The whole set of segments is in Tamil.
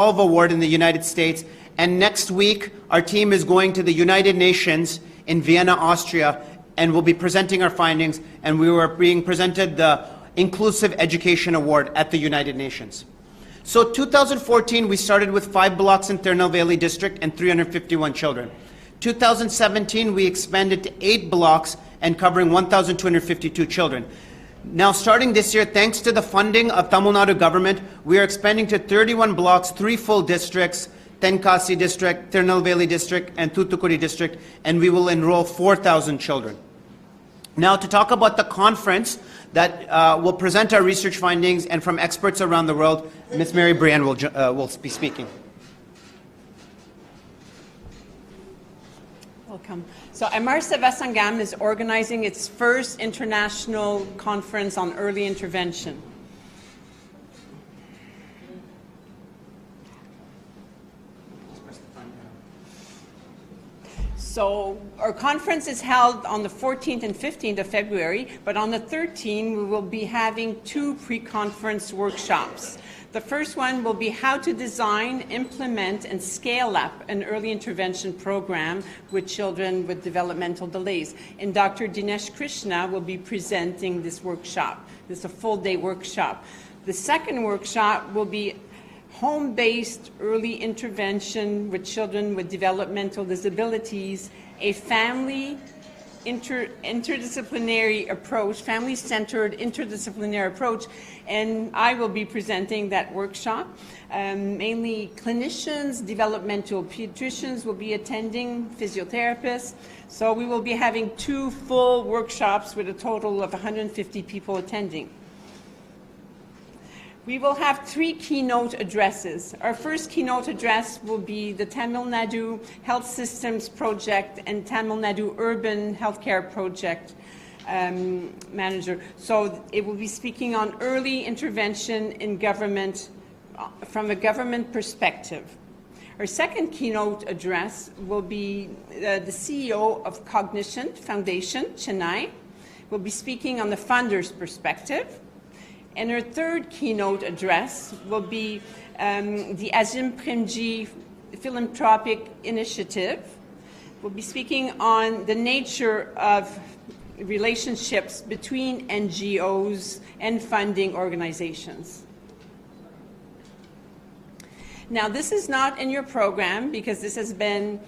Award in the United States, and next week our team is going to the United Nations in Vienna, Austria, and we'll be presenting our findings, and we were being presented the Inclusive Education Award at the United Nations. So 2014 we started with 5 blocks in Tirunelveli district and 351 children. 2017 we expanded to 8 blocks and covering 1,252 children. Now, starting this year, thanks to the funding of Tamil Nadu government, we are expanding to 31 blocks, 3 full districts, Tenkasi district, Tirunelveli district, and Thoothukudi district, and we will enroll 4,000 children. Now, to talk about the conference that will present our research findings and from experts around the world, Ms. Mary Brienne will be speaking. Welcome. So Amar Seva Sangam is organizing its first international conference on early intervention. So our conference is held on the 14th and 15th of February, but on the 13th we will be having 2 pre-conference workshops. The first one will be how to design, implement, and scale up an early intervention program with children with developmental delays. And Dr. Dinesh Krishna will be presenting this workshop. This is a full-day workshop. The second workshop will be home-based early intervention with children with developmental disabilities, a family interdisciplinary approach, family-centered interdisciplinary approach, and I will be presenting that workshop. Mainly clinicians, developmental pediatricians will be attending, physiotherapists. So we will be having 2 full workshops with a total of 150 people attending. We will have 3 keynote addresses. Our first keynote address will be the TamilNedu Health Systems Project and TamilNedu Urban Healthcare Project manager. So it will be speaking on early intervention in government from a government perspective. Our second keynote address will be the CEO of Cognition Foundation, Chennai, will be speaking on the funder's perspective. And our third keynote address will be the Azim Premji Philanthropic Initiative. We'll be speaking on the nature of relationships between NGOs and funding organizations. Now, this is not in your program because this has been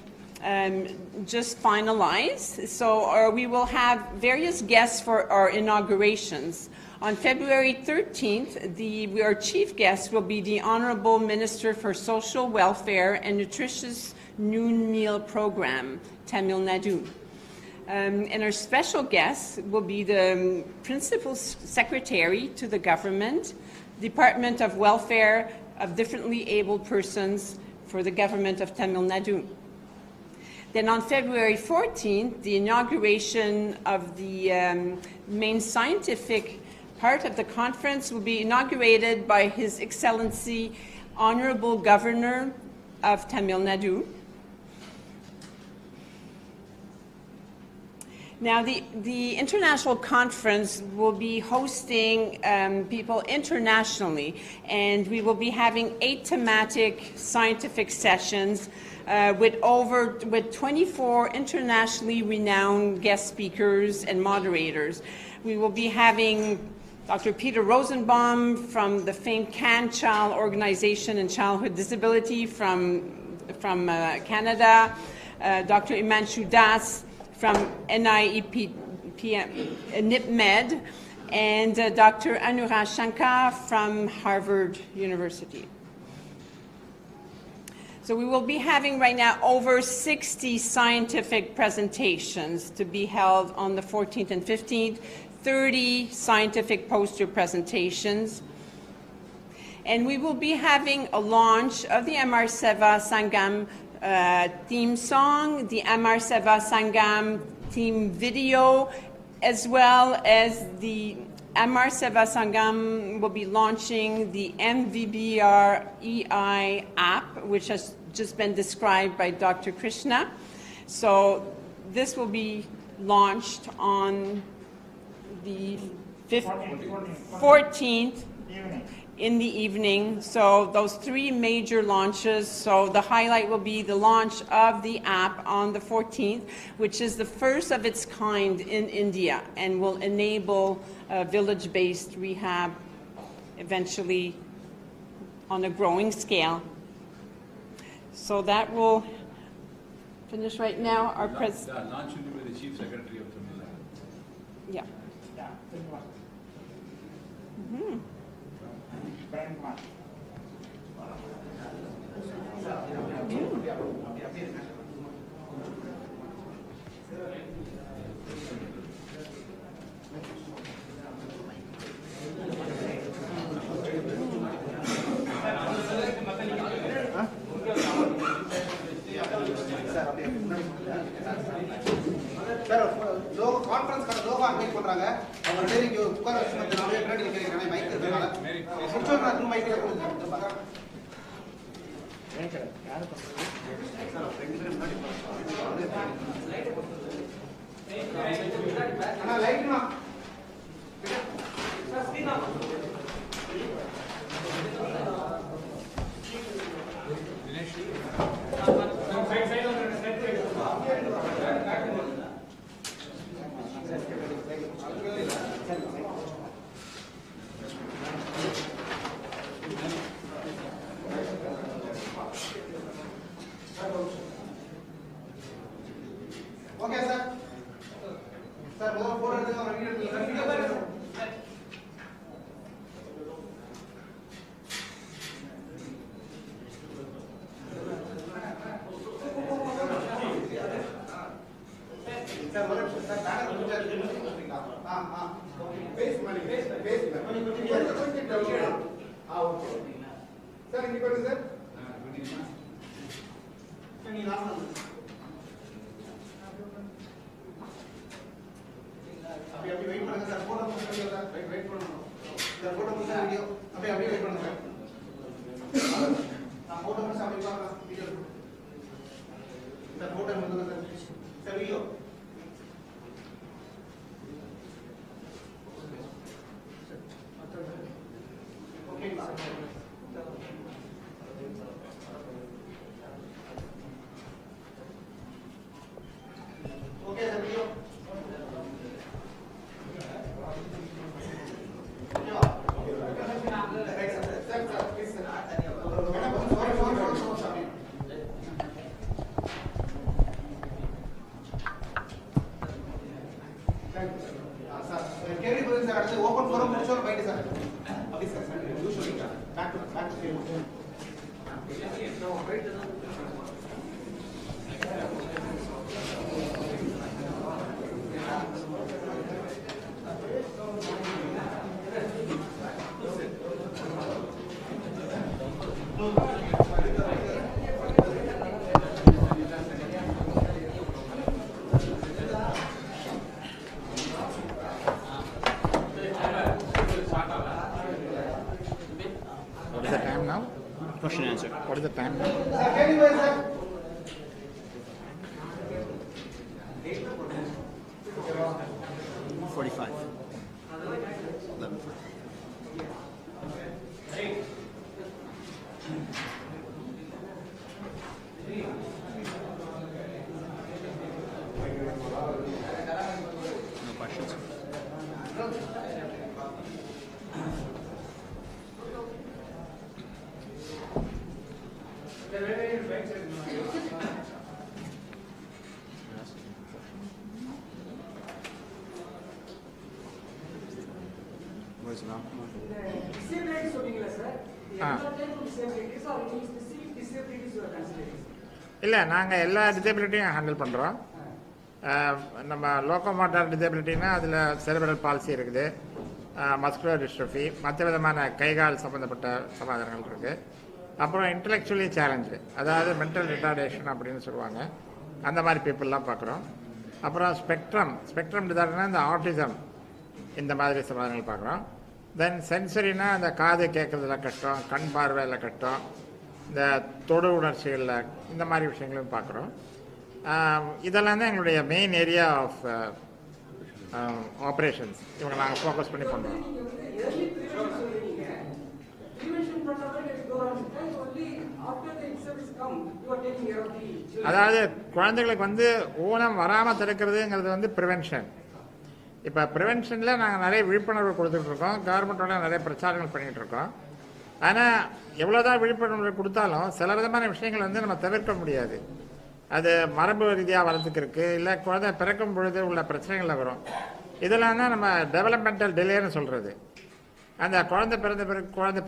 just finalized. So we will have various guests for our inaugurations. On February 13th, our chief guest will be the Honorable Minister for Social Welfare and Nutritious Noon Meal Program, TamilNedu. And our special guest will be the Principal Secretary to the Government, Department of Welfare of Differently Abled Persons for the Government of TamilNedu. Then on February 14th, the inauguration of the main scientific part of the conference will be inaugurated by His Excellency Honorable Governor of TamilNedu. Now, the international conference will be hosting people internationally, and we will be having 8 thematic scientific sessions with 24 internationally renowned guest speakers and moderators. We will be having Dr. Peter Rosenbaum from the famed Can Child Organization and Childhood Disability from Canada, Dr. Imanshu Das from NIPMED, and Dr. Anurag Shankar from Harvard University. So we will be having right now over 60 scientific presentations to be held on the 14th and 15th, 30 scientific poster presentations. And we will be having a launch of the Amar Seva Sangam theme song, the Amar Seva Sangam theme video, as well as the Amar Seva Sangam will be launching the MVBR EI app, which has just been described by Dr. Krishna. So this will be launched on the 14th in the evening. So those 3 major launches. So the highlight will be the launch of the app on the 14th, which is the first of its kind in India and will enable village-based rehab eventually on a growing scale. So that will finish right now. Our president. The launch will be with the Chief Secretary of Tamil Nadu. Yeah. Mm-hmm. लोग कॉन्फ्रेंस कर लोग आगे பண்றாங்க அவங்க டேரி உட்கார வச்சு நான் பின்னாடி கேக்குறேன் மைக் இருக்கனால முடிச்சோ நான் மைக் கொடுங்க யாரு அண்ணா லைட்மா ஸ்கிரீனா Dinesh ஓகே சார் சார் முதல்ல போட்டோ எடுங்க அப்புறம் வீடியோ எடுங்க சார் ஒரு சார் பேனர் கொஞ்சம் பேஸ் பண்ணி கொஞ்சம் ஓகே சார் இங்க பாருங்க சார் நீ நார்மல் अभी अभी वेट பண்ணுங்க சார் போட்டோ முடிங்க சார் வெயிட் பண்ணனும் சார் போட்டோ முடிங்க வீடியோ अभी வெயிட் பண்ணுங்க சார் நான் போட்டோ முடிச்சு அப்படியே பார்க்கலாம் வீடியோ சார் போட்டோ முடிங்க sir sir video okay okay sir video open forum முடிச்சோ பைட் சார் அப்படி sir usually back to Question and answer. What is the time now? Sir, can you wait, sir? $45. 11. No questions. Where's it on? இல்லை நாங்கள் எல்லா டிசேபிலிட்டியும் ஹேண்டில் பண்ணுறோம். நம்ம லோக்கோமோட்டார் டிசேபிலிட்டின்னா அதில் செரிப்ரல் பால்சி இருக்குது, மஸ்குலர் டிஸ்ட்ரோஃபி, மற்ற விதமான கைகால் சம்மந்தப்பட்ட சமாதானங்கள் இருக்குது. அப்புறம் இன்டலெக்சுவலி சேலஞ்சு, அதாவது மென்டல் ரிட்டார்டேஷன் அப்படின்னு சொல்லுவாங்க, அந்த மாதிரி பீப்புளெலாம் பார்க்குறோம். அப்புறம் ஸ்பெக்ட்ரம் டிசார்டர்னா இந்த ஆட்டிசம், இந்த மாதிரி சமாதானங்கள் பார்க்குறோம். தென் சென்சரினா அந்த காது கேட்குறதுல கஷ்டம், கண் பார்வையில் கஷ்டம், இந்த தொடு உணர்ச்சிகளில் இந்த மாதிரி விஷயங்களும் பார்க்குறோம். இதெல்லாம் தான் எங்களுடைய மெயின் ஏரியா ஆஃப் ஆப்ரேஷன்ஸ். இவங்க நாங்கள் ஃபோக்கஸ் பண்ணி பண்ணுறோம். அதாவது குழந்தைகளுக்கு வந்து ஊனம் வராமல் தடுக்கிறதுங்கிறது வந்து ப்ரிவென்ஷன். இப்போ ப்ரிவென்ஷனில் நாங்கள் நிறைய விழிப்புணர்வு கொடுத்துட்ருக்கோம், கவர்மெண்ட்டோட நிறைய பிரச்சாரங்கள் பண்ணிகிட்ருக்கோம். ஆனால் எவ்வளோதான் விழிப்புணர்வு கொடுத்தாலும் சில விதமான விஷயங்கள் வந்து நம்ம தவிர்க்க முடியாது. அது மரபு ரீதியாக வரதுக்கு இருக்குது, இல்லை குழந்தை பிறக்கும் பொழுது உள்ள பிரச்சனைகளில் வரும். இதெல்லாம் தான் நம்ம டெவலப்மெண்டல் டிலேன்னு சொல்கிறது. அந்த குழந்தை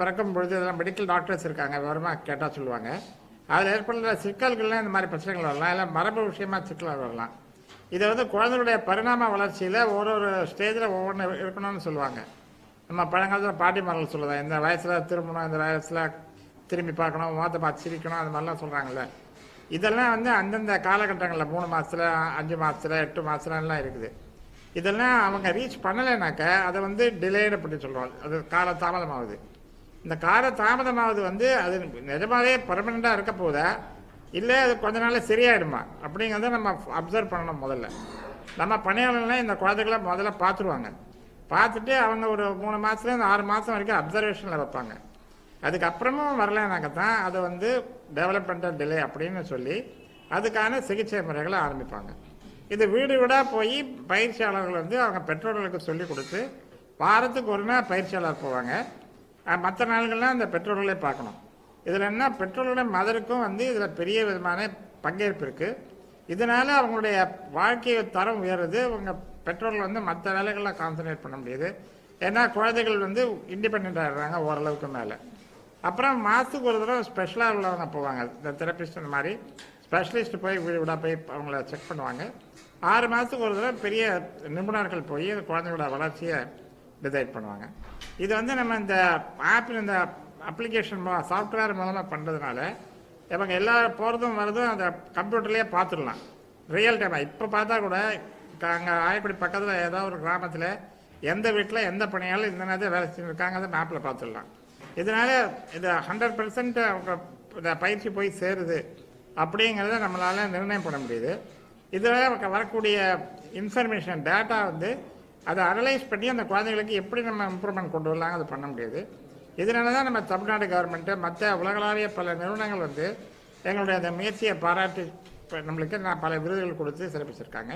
பிறக்கும் பொழுது இதெல்லாம் மெடிக்கல் டாக்டர்ஸ் இருக்காங்க, விவரமாக கேட்டால் சொல்லுவாங்க. அதில் ஏற்படுற சிக்கல்கள்லாம் இந்த மாதிரி பிரச்சனைகள் வரலாம், இல்லை மரபு விஷயமா சிக்கல் வரலாம். இதை வந்து குழந்தைகளுடைய பரிணாம வளர்ச்சியில் ஒரு ஸ்டேஜில் ஒவ்வொன்று இருக்கணும்னு சொல்லுவாங்க. நம்ம பழங்காலத்தில் பாட்டிமார்கள் சொல்லுவாங்க, இந்த வயசில் திரும்பணும், இந்த வயசில் திரும்பி பார்க்கணும், முகத்தை பார்த்து சிரிக்கணும், அது மாதிரிலாம் சொல்கிறாங்கல்ல. இதெல்லாம் வந்து அந்தந்த காலகட்டங்களில் 3 மாதத்தில் 5 மாதத்தில் 8 மாதத்துலலாம் இருக்குது. இதெல்லாம் அவங்க ரீச் பண்ணலைனாக்க அதை வந்து டிலேடு பண்ணி சொல்லுவாங்க, அது கால தாமதமாகுது. இந்த கால தாமதமாவது வந்து அது நிஜமாவே பர்மனெண்ட்டாக இருக்க போதா, இல்லை அது கொஞ்ச நாளில் சரியாயிடுமா அப்படிங்கிறத நம்ம அப்சர்வ் பண்ணணும். முதல்ல நம்ம பணியாளர்லாம் இந்த குழந்தைகளை முதல்ல பார்த்துருவாங்க. பார்த்துட்டு அவங்க ஒரு 3 மாதத்துலேருந்து 6 மாதம் வரைக்கும் அப்சர்வேஷனில் வைப்பாங்க. அதுக்கப்புறமும் வரலைனாக்க தான் அதை வந்து டெவலப்மெண்டல் டிலே அப்படின்னு சொல்லி அதுக்கான சிகிச்சை முறைகளை ஆரம்பிப்பாங்க. இது வீடு வீடாக போய் பயிற்சியாளர்கள் வந்து அவங்க பெற்றோர்களுக்கு சொல்லி கொடுத்து வாரத்துக்கு ஒரு நாள் பயிற்சியாளர் போவாங்க. மற்ற நாள்கள்லாம் அந்த பெற்றோர்களே பார்க்கணும். இதில் என்ன, பெற்றோர்களோட மதருக்கும் வந்து இதில் பெரிய விதமான பங்கேற்பு இருக்குது. இதனால் அவங்களுடைய வாழ்க்கை தரம் உயருது. அவங்க பெற்றோர்கள் வந்து மற்ற வேலைகளில் கான்சன்ட்ரேட் பண்ண முடியுது. ஏன்னா குழந்தைகள் வந்து இண்டிபெண்ட் ஆகிடுறாங்க ஓரளவுக்கு மேலே. அப்புறம் மாதத்துக்கு ஒரு தடவை ஸ்பெஷலாக உள்ளவங்க போவாங்க, இந்த தெரப்பிஸ்ட் இந்த மாதிரி ஸ்பெஷலிஸ்ட் போய் வீடு வீடாக போய் அவங்கள செக் பண்ணுவாங்க. 6 மாதத்துக்கு ஒரு தடவை பெரிய நிபுணர்கள் போய் இந்த குழந்தைங்களோட வளர்ச்சியை டிசைட் பண்ணுவாங்க. இது வந்து நம்ம இந்த ஆப்பில் இந்த அப்ளிகேஷன் சாஃப்ட்வேர் மூலமாக பண்ணுறதுனால இவங்க எல்லா போகிறதும் வரதும் அந்த கம்ப்யூட்டர்லேயே பார்த்துடலாம், ரியல் டைமாக. இப்போ பார்த்தா கூட அங்கே ஆயக்குடி பக்கத்தில் ஏதாவது ஒரு கிராமத்தில் எந்த வீட்டில் எந்த பணியாலும் இந்த நேரத்தில் வேலை செஞ்சுருக்காங்க, அதை மேப்பில் பார்த்துடலாம். இதனால் இது 100% அவங்க இந்த பயிற்சி போய் சேருது அப்படிங்கிறத நம்மளால் நிர்ணயம் பண்ண முடியுது. இதில் வரக்கூடிய இன்ஃபர்மேஷன் டேட்டா வந்து அதை அனலைஸ் பண்ணி அந்த குழந்தைங்களுக்கு எப்படி நம்ம இம்ப்ரூவ்மெண்ட் கொண்டு வரலாங்க அது பண்ண முடியுது. இதனால தான் நம்ம தமிழ்நாடு கவர்மெண்ட்டு மற்ற உலகளாவிய பல நிறுவனங்கள் வந்து எங்களுடைய அந்த முயற்சியை பாராட்டி நம்மளுக்கு பல விருதுகள் கொடுத்து சிறப்பிச்சிருக்காங்க.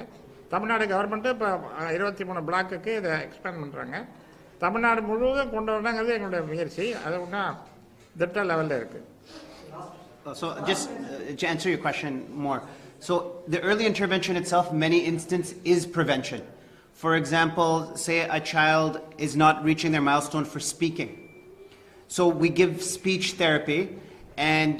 தமிழ்நாடு கவர்மெண்ட்டு இப்போ 23 பிளாக்குக்கு இதை எக்ஸ்பேண்ட் பண்ணுறாங்க. தமிழ்நாடு முழுவதும் கொண்டு வரணுங்கிறது எங்களுடைய முயற்சி. அது ஒன்றும் திட்ட லெவலில் இருக்குது. So just to answer your question more. So the early intervention itself, many instances, is prevention. For example, say a child is not reaching their milestone for speaking. So we give speech therapy and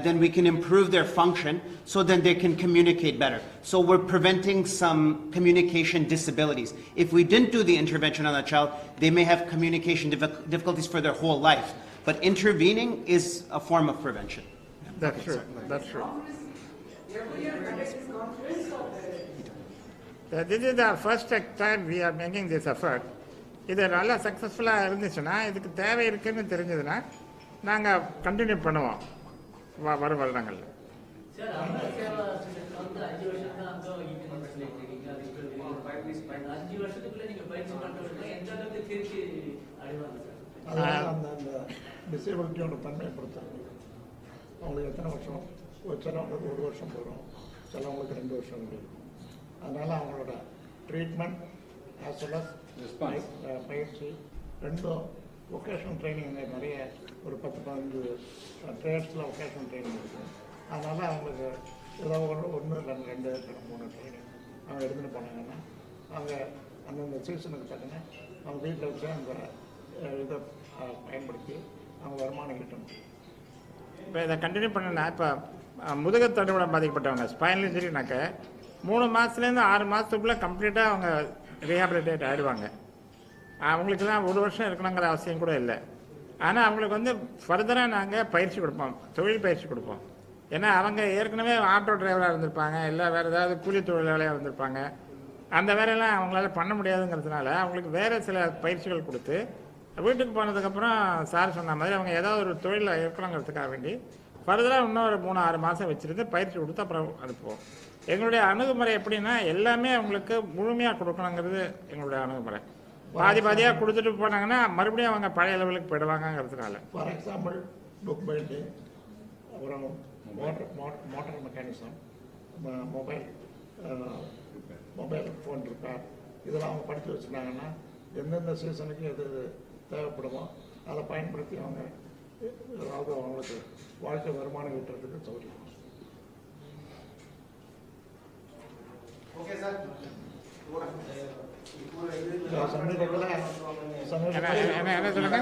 then we can improve their function so then they can communicate better. So we're preventing some communication disabilities. If we didn't do the intervention on that child, they may have communication difficulties for their whole life. But intervening is a form of prevention. That's true. That's true. This is the first time we are making this effort. இது நல்லா சக்ஸஸ்ஃபுல்லாக இருந்துச்சுன்னா, இதுக்கு தேவை இருக்குன்னு தெரிஞ்சதுன்னா நாங்கள் கண்டினியூ பண்ணுவோம் வரும் வருடங்களில். டிசேபிலிட்டியோட தன்மையை பொறுத்தது அவங்களுக்கு எத்தனை வருஷம், சிலவங்களுக்கு 1 வருஷம் போயிடும், சிலவங்களுக்கு 2 வருஷம் இருக்கும். அதனால் அவங்களோட ட்ரீட்மெண்ட் ஆஸ் வெல் அஸ் பயிற்சி ரெண்டும் வொகேஷனல் ட்ரைனிங் நிறைய ஒரு 10-15 ட்ரேட்ஸில் வொகேஷனல் ட்ரைனிங் இருக்குது. அதனால் அவங்களுக்கு ஏதாவது 1, 2, 3 ட்ரைனிங் அவங்க எடுத்துகிட்டு போனாங்கன்னா அவங்க அந்தந்த சீசனுக்கு தக்கன அவங்க வீட்டில் வச்சு அந்த இதை பயன்படுத்தி அவங்க வருமானம் ஈட்ட முடியும். இப்போ இதை கண்டினியூ பண்ணனா, இப்போ முதுகு தண்டுவடம் பாதிக்கப்பட்டவங்க ஸ்பைனல் இன்ஜுரினாக்க 3 மாதத்துலேருந்து 6 மாதத்துக்குள்ளே கம்ப்ளீட்டாக அவங்க ரீஹாபிலிட்டேட் ஆகிடுவாங்க. அவங்களுக்குலாம் 1 வருஷம் இருக்கணுங்கிற அவசியம் கூட இல்லை. ஆனால் அவங்களுக்கு வந்து ஃபர்தராக நாங்கள் பயிற்சி கொடுப்போம், தொழில் பயிற்சி கொடுப்போம். ஏன்னா அவங்க ஏற்கனவே ஆட்டோ டிரைவராக இருந்திருப்பாங்க, இல்லை வேறு ஏதாவது கூலி தொழிலாளியாக இருந்திருப்பாங்க. அந்த வேலையெல்லாம் அவங்களால பண்ண முடியாதுங்கிறதுனால அவங்களுக்கு வேறு சில பயிற்சிகள் கொடுத்து வீட்டுக்கு போனதுக்கப்புறம் சார் சொன்ன மாதிரி அவங்க ஏதாவது ஒரு தொழிலில் இருக்கணுங்கிறதுக்காக வேண்டி ஃபர்தராக இன்னும் ஒரு 3-6 மாதம் வச்சுருந்து பயிற்சி கொடுத்து அப்புறம் அனுப்புவோம். எங்களுடைய அணுகுமுறை எப்படின்னா, எல்லாமே அவங்களுக்கு முழுமையாக கொடுக்கணுங்கிறது எங்களுடைய அணுகுமுறை. பாதியாக கொடுத்துட்டு போனாங்கன்னா மறுபடியும் அவங்க பழைய லெவலுக்கு போயிடுவாங்கிறதுனால. ஃபார் எக்ஸாம்பிள் புக் பைண்டிங், அப்புறம் motor mechanism, mobile phone repair, இதெல்லாம் அவங்க படித்து வச்சுருந்தாங்கன்னா எந்தெந்த சீசனுக்கு எது தேவைப்படுமோ அதை பயன்படுத்தி அவங்க அதாவது அவங்களுக்கு வாழ்க்கை வருமானம் ஈட்டுறதுக்கு சௌகரியம். Okay sir. சமீபத்தில் என்ன சொல்லுங்க?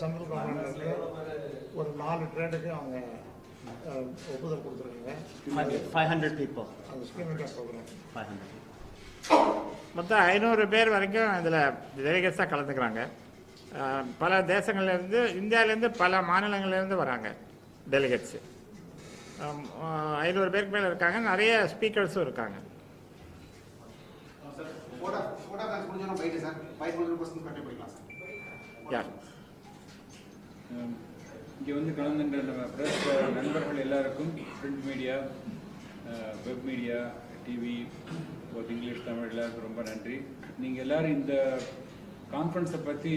சென்ட்ரல் கவர்மெண்ட் ஒரு 4 ட்ரேடுக்கு அவங்க ஒப்புதல் கொடுத்துருக்காங்க. 500 people. அந்த ஸ்கீம் ப்ரோக்ராம் 500 people. மொத்தம் 500 பேர் வரைக்கும் இதில் டெலிகேட்ஸாக கலந்துக்கிறாங்க. பல தேசங்கள்லேருந்து, இந்தியாவிலேருந்து பல மாநிலங்கள்லேருந்து வராங்க டெலிகேட்ஸு. 500 பேருக்கு மேலே இருக்காங்க. நிறைய ஸ்பீக்கர்ஸும் இருக்காங்க. இங்கே வந்து கலந்துன்ற நம்ம ப்ரெஸ் நண்பர்கள் எல்லாருக்கும், print media, web media, TV, both English Tamil எல்லாருக்கும் ரொம்ப நன்றி. நீங்கள் எல்லோரும் இந்த கான்ஃபரன்ஸை பற்றி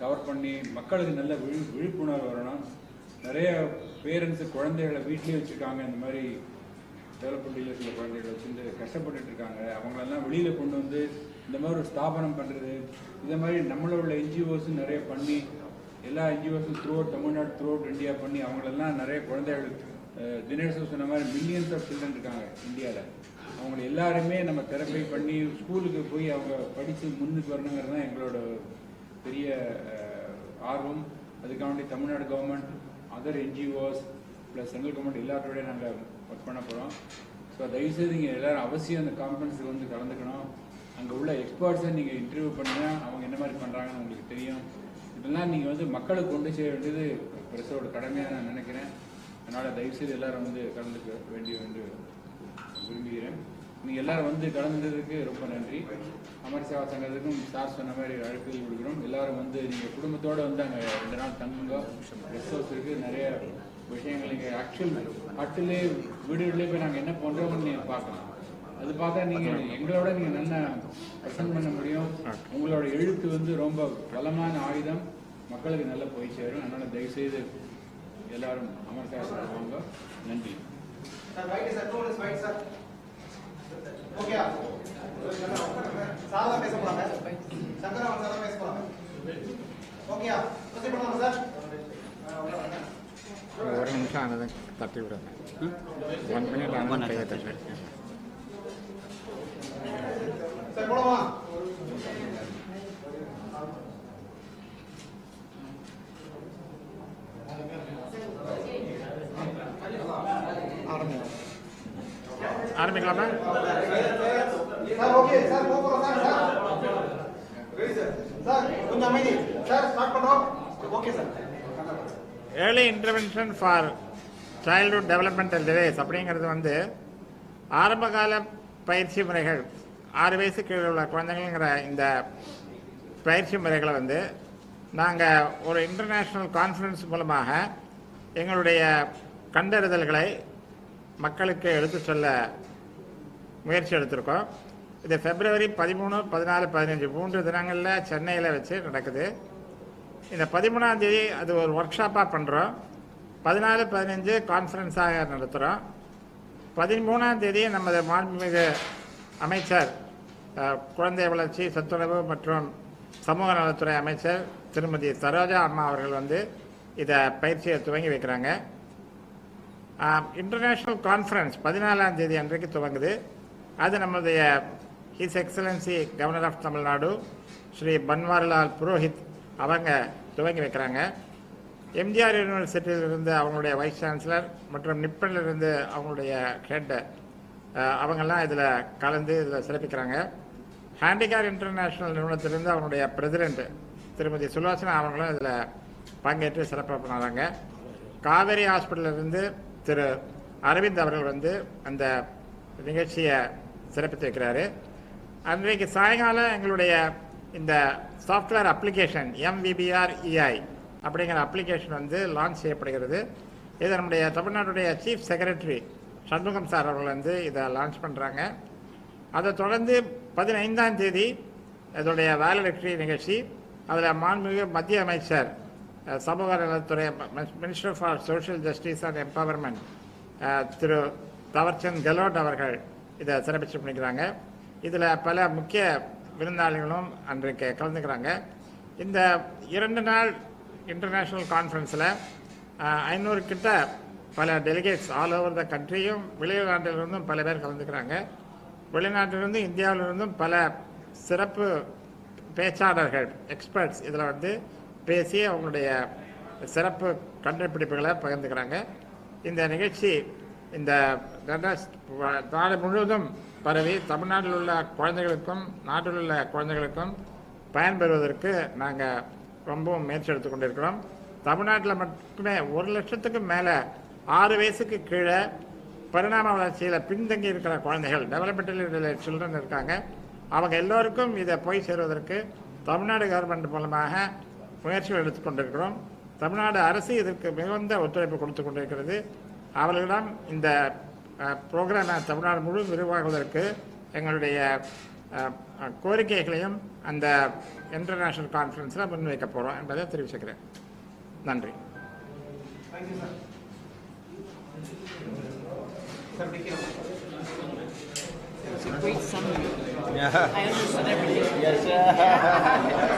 கவர் பண்ணி மக்களுக்கு நல்ல விழிப்புணர்வு வரணும். நிறைய பேரண்ட்ஸு குழந்தைகளை வீட்லேயே வச்சுருக்காங்க. இந்த மாதிரி டெவலப்மெண்ட்டில் சில குழந்தைகளை வச்சுட்டு கஷ்டப்பட்டுட்டு இருக்காங்க. அவங்களெல்லாம் வெளியில் கொண்டு வந்து இந்த மாதிரி ஒரு ஸ்தாபனம் பண்ணுறது, இந்த மாதிரி நம்மளோட என்ஜிஓஸும் நிறைய பண்ணி, எல்லா என்ஜிஓஸும் தமிழ்நாடு த்ரூஅவுட் இந்தியா பண்ணி அவங்களெல்லாம் நிறைய குழந்தைகள், தினேஷ் சொன்ன மாதிரி மில்லியன்ஸ் ஆஃப் சில்ட்ரன் இருக்காங்க இந்தியாவில். அவங்கள எல்லாருமே நம்ம தெரப்பி பண்ணி ஸ்கூலுக்கு போய் அவங்க படித்து முன்னுக்கு வரணுங்கிறது தான் எங்களோட பெரிய ஆர்வம். அதுக்காண்டி Tamil Nadu government, other NGOs plus central government எல்லாத்தோடய நாங்கள் ஒர்க் பண்ண போகிறோம். ஸோ தயவுசெய்து நீங்கள் எல்லோரும் அவசியம் அந்த கான்ஃபரன்ஸுக்கு வந்து கலந்துக்கணும். அங்கே உள்ள எக்ஸ்பர்ட்ஸை நீங்கள் இன்டர்வியூ பண்ணினா அவங்க என்ன மாதிரி பண்ணுறாங்கன்னு உங்களுக்கு தெரியும். இதெல்லாம் நீங்கள் வந்து மக்களுக்கு கொண்டு செய்ய வேண்டியது பிரஸோட கடமையாக நான் நினைக்கிறேன். அதனால் தயவுசெய்து எல்லோரும் வந்து கலந்துக்க வேண்டிய என்று விரும்புகிறேன். நீங்கள் எல்லோரும் வந்து கலந்துக்கிறதுக்கு ரொம்ப நன்றி. அமர் சேவா சங்கத்துக்கும் சார் சொன்ன மாதிரி அழைப்புகள் கொடுக்குறோம். எல்லோரும் வந்து நீங்கள் குடும்பத்தோடு வந்து அங்கே 2 நாள் தங்குங்க. கெஸ்ட் ஹவுஸ் இருக்குது, நிறைய விஷயங்கள் நீங்கள் ஆக்சுவல் ஹட்டிலே வீடுகளிலே போய் நாங்கள் என்ன பண்ணுறோம்னு நீங்கள் பார்க்கலாம். அது பார்த்தா நீங்கள் எங்களோட நீங்கள் நல்லா ப்ரெசன்ட் பண்ண முடியும். உங்களோட எழுத்து வந்து ரொம்ப பலமான ஆயுதம், மக்களுக்கு நல்லா போய் சேரும். அதனால் தயவுசெய்து எல்லாரும் அமர் சேவா வாங்க. நன்றி. ஓகே சார் பேச போறாங்க. சங்கரவன் சார் பேச போறாங்க. ஓகே ப்ரோசீட் பண்ணலாமா சார்? ஒரு நிமிஷம் ஆனதை தட்டி விடுங்க. 1 மினிட் ஆனால் கையை தட்டு. சார் போலாமா? ஆரம்பிக்கலாமா? சார் ஓகே சார் போறோம் சார். சார் கொஞ்சம் அமைதி சார், ஸ்டார்ட் பண்றோம். Okay sir. Early intervention for childhood developmental delays அப்படிங்கிறது வந்து ஆரம்பகால பயிற்சி முறைகள். 6 வயசு கீழே உள்ள குழந்தைங்கிற இந்த பயிற்சி முறைகளை வந்து நாங்கள் ஒரு இன்டர்நேஷ்னல் கான்ஃபரன்ஸ் மூலமாக எங்களுடைய கண்டறிதல்களை மக்களுக்கு எடுத்து சொல்ல முயற்சி எடுத்திருக்கோம். இது February 13, 14, 15 3 தினங்களில் சென்னையில் வச்சு நடக்குது. இந்த 13ஆம் தேதி அது ஒரு ஒர்க் ஷாப்பாக பண்ணுறோம். 14, 15 கான்ஃபரன்ஸாக நடத்துகிறோம். 13ஆம் தேதி நமது மாண்புமிகு அமைச்சர், குழந்தை வளர்ச்சி, சத்துணவு மற்றும் சமூக நலத்துறை அமைச்சர் திருமதி சரோஜா அம்மா அவர்கள் வந்து இதை பயிற்சியை துவங்கி வைக்கிறாங்க. இன்டர்நேஷ்னல் கான்ஃபரன்ஸ் 14ஆம் தேதி அன்றைக்கு துவங்குது. அது நம்முடைய his excellency governor of Tamil Nadu Shri Banwarilal Purohit அவங்க துவங்கி வைக்கிறாங்க. எம்ஜிஆர் யூனிவர்சிட்டியிலிருந்து அவங்களுடைய வைஸ் சான்சலர் மற்றும் நிப்பனிலிருந்து அவங்களுடைய ஹெட் அவங்கெல்லாம் இதில் கலந்து இதில் சிறப்பிக்கிறாங்க. ஹேண்டிகேர் இன்டர்நேஷ்னல் நிறுவனத்திலிருந்து அவங்களுடைய பிரசிடெண்ட் திருமதி சுலோசனா அவங்களும் இதில் பங்கேற்று சிறப்பாக பண்ணுறாங்க. காவேரி ஹாஸ்பிட்டலிருந்து திரு அரவிந்த் அவர்கள் வந்து அந்த நிகழ்ச்சியை சிறப்பித்து வைக்கிறாரு. அன்றைக்கு சாயங்காலம் எங்களுடைய இந்த சாஃப்ட்வேர் அப்ளிகேஷன் MVBREI அப்படிங்கிற அப்ளிகேஷன் வந்து லான்ச் செய்யப்படுகிறது. இதை நம்முடைய தமிழ்நாட்டுடைய சீஃப் செக்ரட்டரி சண்முகம் சார் அவர்கள் வந்து இதை லான்ச் பண்ணுறாங்க. அதை தொடர்ந்து 15ஆம் தேதி இதோடைய வேலடிக்டரி நிகழ்ச்சி, அதில் மாண்புமிகு மத்திய அமைச்சர் சமூக நலத்துறை minister for social justice and empowerment திரு தவர்சந்த் கெலோட் அவர்கள் இதை சிறப்பிச்சு பண்ணிக்கிறாங்க. இதில் பல முக்கிய விருந்தாளிகளும் அன்றைக்கு கலந்துக்கிறாங்க. இந்த 2 நாள் இன்டர்நேஷ்னல் கான்ஃபரன்ஸில் 500 கிட்ட பல டெலிகேட்ஸ் ஆல் ஓவர் த கண்ட்ரியும் வெளிநாட்டிலிருந்தும் பல பேர் கலந்துக்கிறாங்க. வெளிநாட்டிலிருந்தும் இந்தியாவிலிருந்தும் பல சிறப்பு பேச்சாளர்கள் எக்ஸ்பர்ட்ஸ் இதில் வந்து பேசி அவங்களுடைய சிறப்பு கண்டுபிடிப்புகளை பகிர்ந்துக்கிறாங்க. இந்த நிகழ்ச்சி இந்த நாடு முழுவதும் பரவி தமிழ்நாட்டில் உள்ள குழந்தைகளுக்கும் நாட்டில் உள்ள குழந்தைகளுக்கும் பயன்பெறுவதற்கு நாங்கள் ரொம்பவும் முயற்சி எடுத்து கொண்டிருக்கிறோம். தமிழ்நாட்டில் மட்டுமே 1 லட்சத்துக்கும் மேலே 6 வயசுக்கு கீழே பரிணாம வளர்ச்சியில் பின்தங்கி இருக்கிற குழந்தைகள், டெவலப்மெண்டல் சில்ட்ரன் இருக்காங்க. அவங்க எல்லோருக்கும் இதை போய் சேருவதற்கு தமிழ்நாடு கவர்மெண்ட் மூலமாக முயற்சிகள் எடுத்துக்கொண்டிருக்கிறோம். தமிழ்நாடு அரசு இதற்கு மிகுந்த ஒத்துழைப்பு கொடுத்து கொண்டிருக்கிறது. அவர்களிடம் இந்த ப்ரோக்ராமை தமிழ்நாடு முழு விரிவாகுவதற்கு எங்களுடைய கோரிக்கைகளையும் அந்த இன்டர்நேஷ்னல் கான்ஃபரன்ஸில் முன்வைக்க போகிறோம் என்பதை தெரிவிச்சுக்கிறேன். நன்றி. It's a great summary. I understood everything.